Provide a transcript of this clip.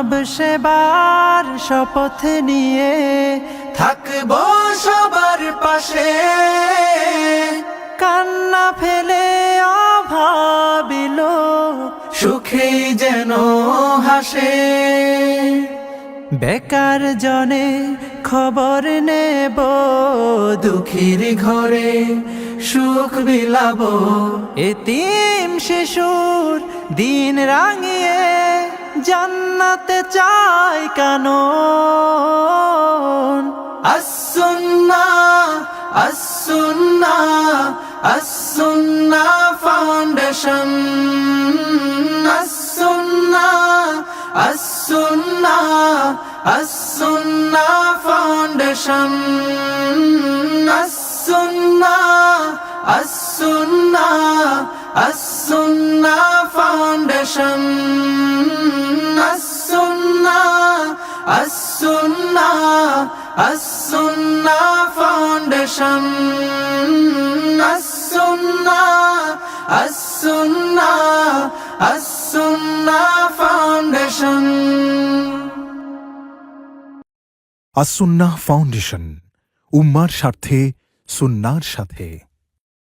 মানব সেবার শপথ নিয়ে থাকবো সবার পাশে, কান্না ফেলে অভাবিল সুখে যেন হাসে। বেকার জনে খবর নেব, দুঃখীর ঘরে সুখ বিলাবো, এতিম শিশুর দিন রাঙিয়ে জান্নাতে চাই কানন। as-sunnah as-sunnah as-sunnah foundation, as-sunnah as-sunnah as-sunnah foundation, as-sunnah as-sunnah as-sunnah foundation, as-sunnah as-sunnah as-sunnah foundation, as-sunnah as-sunnah as-sunnah foundation. আস-সুন্নাহ ফাউন্ডেশন, উম্মার স্বার্থে সুন্নাহর সাথে।